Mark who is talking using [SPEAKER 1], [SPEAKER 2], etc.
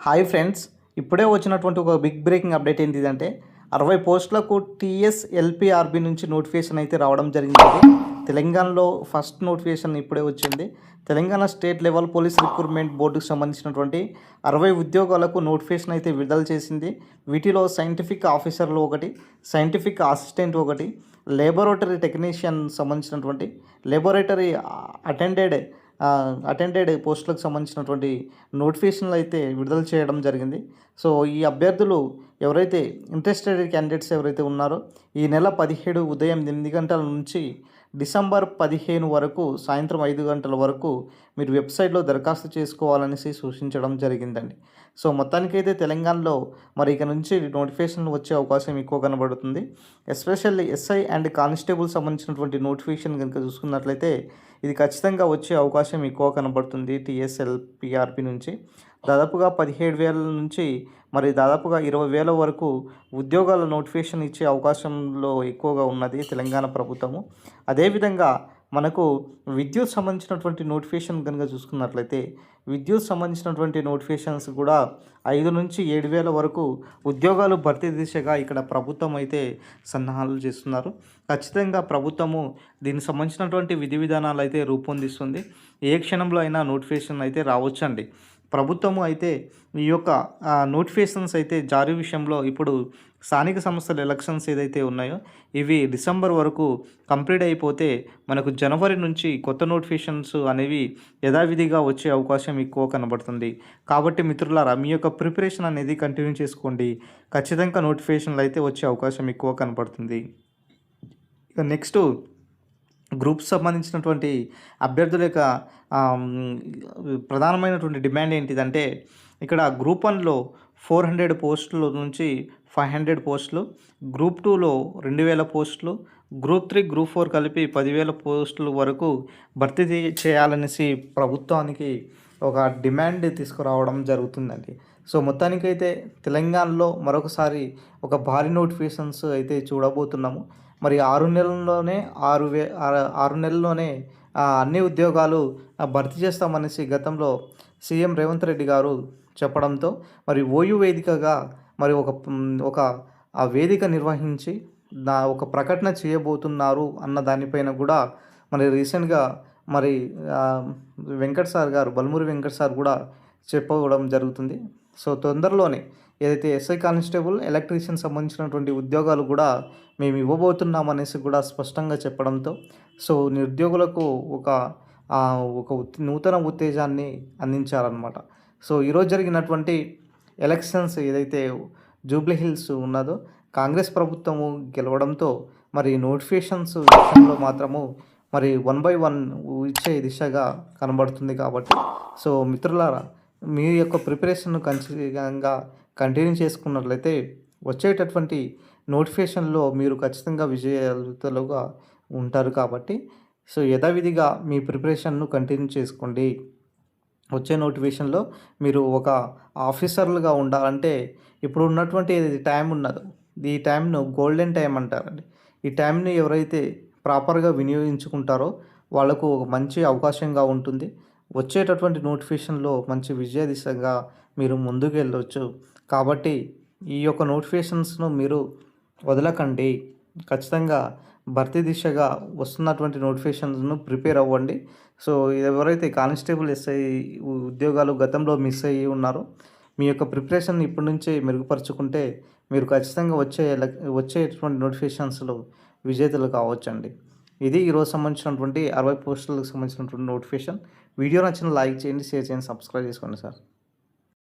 [SPEAKER 1] Hi friends, ఇప్పుడే వచ్చినటువంటి ఒక బిగ్ బ్రేకింగ్ అప్డేట్ ఏంటిదంటే 60 పోస్టులకు టీఎస్ ఎల్పిఆర్బి నుంచి నోటిఫికేషన్ అయితే రావడం జరిగింది. తెలంగాణలో ఫస్ట్ నోటిఫికేషన్ ఇప్పుడే వచ్చింది. Telangana state level police recruitment బోర్డుకు సంబంధించినటువంటి 60 ఉద్యోగాలకు నోటిఫికేషన్ అయితే విడుదల చేసింది. వీటిలో సైంటిఫిక్ ఆఫీసర్లు ఒకటి, సైంటిఫిక్ అసిస్టెంట్ ఒకటి, లేబొరేటరీ టెక్నీషియన్ సంబంధించినటువంటి లేబొరేటరీ అటెండెడ్ పోస్టులకు సంబంధించినటువంటి నోటిఫికేషన్లు అయితే విడుదల చేయడం జరిగింది. సో ఈ అభ్యర్థులు ఎవరైతే ఇంట్రెస్టెడ్ క్యాండిడేట్స్ ఎవరైతే ఉన్నారో ఈ నెల 17 ఉదయం 8 గంటల నుంచి డిసెంబర్ 15 వరకు సాయంత్రం 5 గంటల వరకు మీరు వెబ్సైట్లో దరఖాస్తు చేసుకోవాలనేసి సూచించడం జరిగిందండి. సో మొత్తానికైతే తెలంగాణలో మరి ఇక నుంచి నోటిఫికేషన్ వచ్చే అవకాశం ఎక్కువ కనబడుతుంది. ఎస్పెషల్లీ ఎస్ఐ అండ్ కానిస్టేబుల్ సంబంధించినటువంటి నోటిఫికేషన్ కనుక చూసుకున్నట్లయితే ఇది ఖచ్చితంగా వచ్చే అవకాశం ఎక్కువ కనబడుతుంది. టీఎస్ఎల్పిఆర్పి నుంచి దాదాపుగా 17,000 నుంచి మరి దాదాపుగా 20,000 వరకు ఉద్యోగాల నోటిఫికేషన్ ఇచ్చే అవకాశంలో ఎక్కువగా ఉన్నది తెలంగాణ ప్రభుత్వము. అదేవిధంగా మనకు విద్యుత్ సంబంధించినటువంటి నోటిఫికేషన్ కనుక చూసుకున్నట్లయితే విద్యుత్ సంబంధించినటువంటి నోటిఫికేషన్స్ కూడా 5 నుంచి 7,000 వరకు ఉద్యోగాలు భర్తీ దిశగా ఇక్కడ ప్రభుత్వం అయితే సన్నాహాలు చేస్తున్నారు. ఖచ్చితంగా ప్రభుత్వము దీనికి సంబంధించినటువంటి విధి విధానాలు అయితే రూపొందిస్తుంది. ఏ క్షణంలో అయినా నోటిఫికేషన్ అయితే రావచ్చండి. ప్రభుత్వము అయితే ఈ యొక్క నోటిఫికేషన్స్ అయితే జారీ విషయంలో ఇప్పుడు స్థానిక సంస్థల ఎలక్షన్స్ ఏదైతే ఉన్నాయో ఇవి డిసెంబర్ వరకు కంప్లీట్ అయిపోతే మనకు జనవరి నుంచి కొత్త నోటిఫికేషన్స్ అనేవి యథావిధిగా వచ్చే అవకాశం ఎక్కువ కనబడుతుంది. కాబట్టి మిత్రులారా, మీ యొక్క ప్రిపరేషన్ అనేది కంటిన్యూ చేసుకోండి. ఖచ్చితంగా నోటిఫికేషన్లు అయితే వచ్చే అవకాశం ఎక్కువ కనబడుతుంది. ఇక నెక్స్ట్ గ్రూప్స్ సంబంధించినటువంటి అభ్యర్థుల యొక్క ప్రధానమైనటువంటి డిమాండ్ ఏంటిదంటే ఇక్కడ గ్రూప్ 1లో 400 పోస్టుల నుంచి 500 పోస్టులు, గ్రూప్ 2లో 2,000 పోస్టులు, గ్రూప్ 3 గ్రూప్ 4 కలిపి 10,000 పోస్టుల వరకు భర్తీ చేయాలనేసి ప్రభుత్వానికి ఒక డిమాండ్ తీసుకురావడం జరుగుతుందండి. సో మొత్తానికైతే తెలంగాణలో మరొకసారి ఒక భారీ నోటిఫికేషన్స్ అయితే చూడబోతున్నాము. మరి 6 నెలల్లోనే 6 నెలల్లోనే అన్ని ఉద్యోగాలు భర్తీ చేస్తామనేసి గతంలో సీఎం రేవంత్ రెడ్డి గారు చెప్పడంతో మరి ఓయూ వేదికగా మరి ఒక ఆ వేదిక నిర్వహించి ఒక ప్రకటన చేయబోతున్నారు అన్న దానిపైన కూడా మరి రీసెంట్గా మరి వెంకట్ సార్ గారు, బల్మూరి వెంకట్ సార్ కూడా చెప్పడం జరుగుతుంది. సో తొందరలోనే ఏదైతే ఎస్ఐ కానిస్టేబుల్ ఎలక్ట్రీషియన్ సంబంధించినటువంటి ఉద్యోగాలు కూడా మేము ఇవ్వబోతున్నాం అనేసి కూడా స్పష్టంగా చెప్పడంతో సో నిరుద్యోగులకు ఒక నూతన ఉత్తేజాన్ని అందించారనమాట. సో ఈరోజు జరిగినటువంటి ఎలక్షన్స్ ఏదైతే జూబ్లీ హిల్స్ ఉన్నదో కాంగ్రెస్ ప్రభుత్వము గెలవడంతో మరి నోటిఫికేషన్స్ విషయంలో మాత్రము మరి 1 by 1 ఇచ్చే దిశగా కనబడుతుంది. కాబట్టి సో మిత్రులారా, మీ యొక్క ప్రిపరేషన్ను ఖచ్చితంగా కంటిన్యూ చేసుకున్నట్లయితే వచ్చేటటువంటి నోటిఫికేషన్లో మీరు ఖచ్చితంగా విజయాలుగా ఉంటారు. కాబట్టి సో యథావిధిగా మీ ప్రిపరేషన్ను కంటిన్యూ చేసుకోండి. వచ్చే నోటిఫికేషన్లో మీరు ఒక ఆఫీసర్లుగా ఉండాలంటే ఇప్పుడు ఉన్నటువంటి టైం ఉన్నదో ఈ టైంను గోల్డెన్ టైం అంటారండి. ఈ టైంని ఎవరైతే ప్రాపర్గా వినియోగించుకుంటారో వాళ్ళకు ఒక మంచి అవకాశంగా ఉంటుంది. వచ్చేటటువంటి నోటిఫికేషన్లో మంచి విజయ దిశగా మీరు ముందుకు వెళ్ళవచ్చు. కాబట్టి ఈ యొక్క నోటిఫికేషన్స్ను మీరు వదలకండి. ఖచ్చితంగా భర్తీ దిశగా వస్తున్నటువంటి నోటిఫికేషన్స్ను ప్రిపేర్ అవ్వండి. సో ఎవరైతే కానిస్టేబుల్ ఎస్ఐ ఉద్యోగాలు గతంలో మిస్ అయ్యి ఉన్నారో మీ యొక్క ప్రిపరేషన్ ఇప్పటి నుంచే మెరుగుపరుచుకుంటే మీరు ఖచ్చితంగా వచ్చేటువంటి నోటిఫికేషన్స్లో విజేతలు కావచ్చండి. ఇది ఈరోజు సంబంధించినటువంటి 60 పోస్టులకు సంబంధించినటువంటి నోటిఫికేషన్. వీడియో నచ్చిన లైక్ చేయండి, షేర్ చేయండి, సబ్స్క్రైబ్ చేసుకోండి సార్.